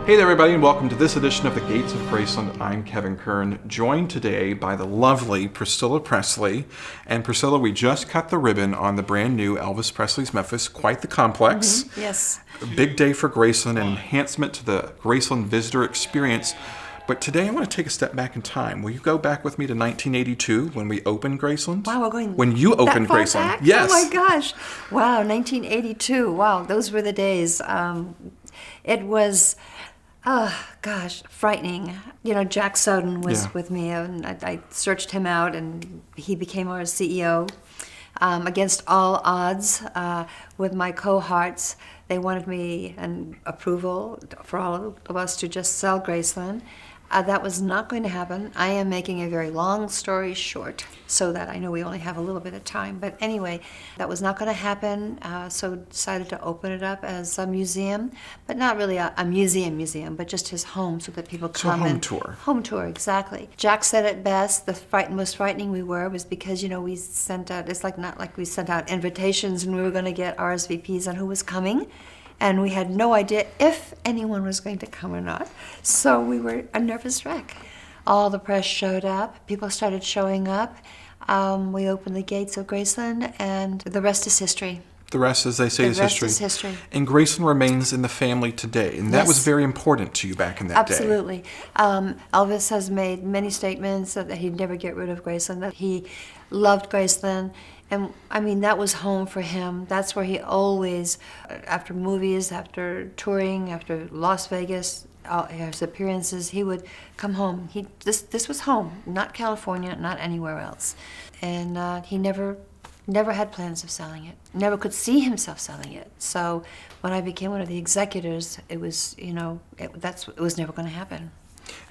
Hey there, everybody, and welcome to this edition of the Gates of Graceland. I'm Kevin Kern, joined today by the lovely Priscilla Presley. And Priscilla, we just cut the ribbon on the brand new Elvis Presley's Memphis. Quite the complex. Mm-hmm. Yes. A big day for Graceland, an enhancement to the Graceland visitor experience. But today I want to take a step back in time. Will you go back with me to 1982 when we opened Graceland? Wow, we're going when you opened that far Graceland. Back? Yes. Oh my gosh. Wow, 1982. Wow, those were the days. It was, frightening. You know, Jack Soden was with me, and I searched him out, and he became our CEO. Against all odds, with my cohorts, they wanted me and approval for all of us to just sell Graceland. That was not going to happen. I am making a very long story short so that I know we only have a little bit of time. But anyway, that was not going to happen, so decided to open it up as a museum, but not really a museum, but just his home so that people come. So home tour. Home tour, exactly. Jack said it best. The most frightening we were was because, you know, we sent out, it's not like we sent out invitations and we were going to get RSVPs on who was coming. And we had no idea if anyone was going to come or not. So we were a nervous wreck. All the press showed up. People started showing up. We opened the Gates of Graceland, and the rest is history. The rest, as they say, is history. The rest is history. And Graceland remains in the family today. And that was very important to you back in that day. Absolutely. Elvis has made many statements that he'd never get rid of Graceland, that he loved Graceland. And I mean, that was home for him. That's where he always, after movies, after touring, after Las Vegas, his appearances, he would come home. This was home, not California, not anywhere else. And he never had plans of selling it. Never could see himself selling it. So when I became one of the executors, it was, you know, it was never going to happen.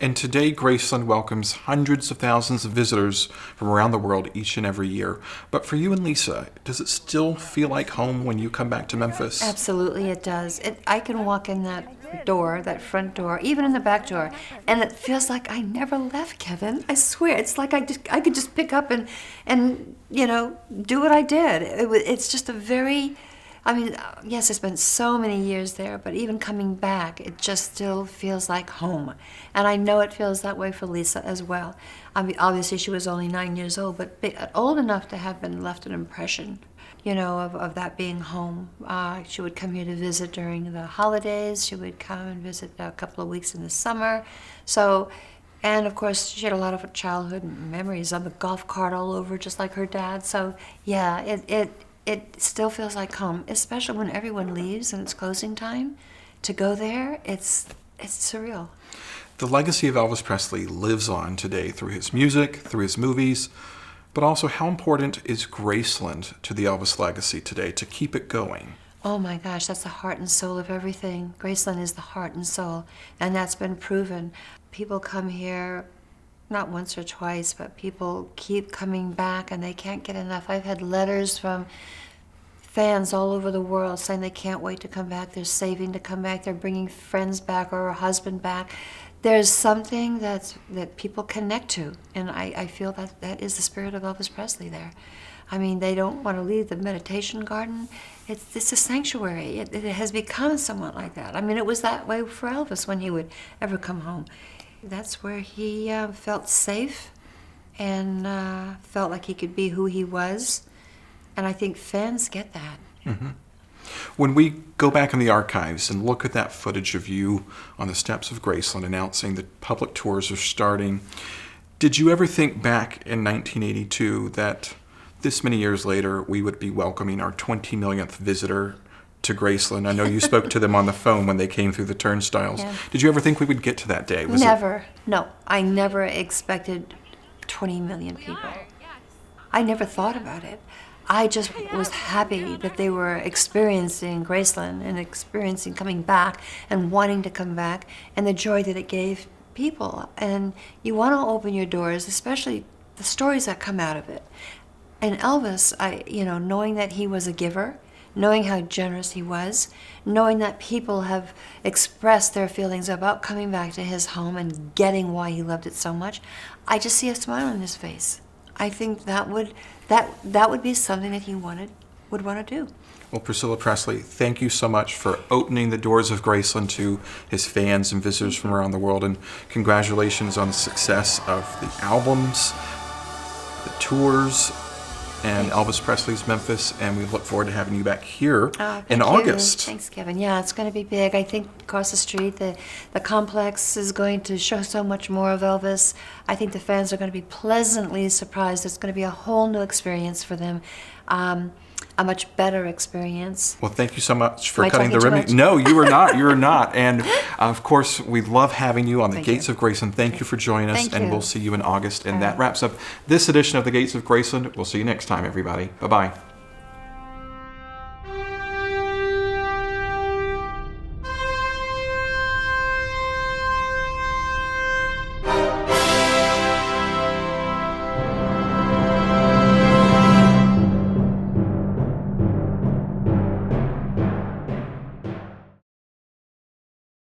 And today, Graceland welcomes hundreds of thousands of visitors from around the world each and every year. But for you and Lisa, does it still feel like home when you come back to Memphis? Absolutely, it does. I can walk in that door, that front door, even in the back door, and it feels like I never left, Kevin. I swear, it's like I could just pick up and you know, do what I did. It's just a very... I mean, yes, I spent so many years there, but even coming back, it just still feels like home. And I know it feels that way for Lisa as well. I mean, obviously, she was only 9 years old, but old enough to have been left an impression, you know, of that being home. She would come here to visit during the holidays. She would come and visit a couple of weeks in the summer. So, and of course, she had a lot of childhood memories on the golf cart all over, just like her dad. So, yeah, it still feels like home, especially when everyone leaves and it's closing time. To go there, it's surreal. The legacy of Elvis Presley lives on today through his music, through his movies, but also how important is Graceland to the Elvis legacy today to keep it going? Oh my gosh, that's the heart and soul of everything. Graceland is the heart and soul, and that's been proven. People come here not once or twice, but people keep coming back and they can't get enough. I've had letters from fans all over the world saying they can't wait to come back. They're saving to come back. They're bringing friends back or a husband back. There's something that people connect to, and I feel that is the spirit of Elvis Presley there. I mean, they don't want to leave the meditation garden. It's a sanctuary. It has become somewhat like that. I mean, it was that way for Elvis when he would ever come home. That's where he felt safe and felt like he could be who he was. And I think fans get that. Mm-hmm. When we go back in the archives and look at that footage of you on the steps of Graceland announcing that public tours are starting, did you ever think back in 1982 that this many years later we would be welcoming our 20 millionth visitor to Graceland? I know you spoke to them on the phone when they came through the turnstiles. Yeah. Did you ever think we would get to that day? Never. No, I never expected 20 million people. I never thought about it. I just was happy that they were experiencing Graceland and experiencing coming back and wanting to come back and the joy that it gave people. And you want to open your doors, especially the stories that come out of it. And Elvis, knowing that he was a giver, knowing how generous he was, knowing that people have expressed their feelings about coming back to his home and getting why he loved it so much, I just see a smile on his face. I think that would be something that he wanted would want to do. Well, Priscilla Presley, thank you so much for opening the doors of Graceland to his fans and visitors from around the world, and congratulations on the success of the albums, the tours, and Elvis Presley's Memphis, and we look forward to having you back here in August. Thanks, Kevin. Yeah, it's going to be big. I think across the street, the complex is going to show so much more of Elvis. I think the fans are going to be pleasantly surprised. It's going to be a whole new experience for them. A much better experience. Well, thank you so much for Am I cutting the talking too ribbon. much? No, you are not. You are not. And of course, we love having you on the Thank Gates you. of Graceland. Thank you for joining us, Thank and you. we'll see you in August. And All that right. wraps up this edition of the Gates of Graceland. We'll see you next time, everybody. Bye-bye.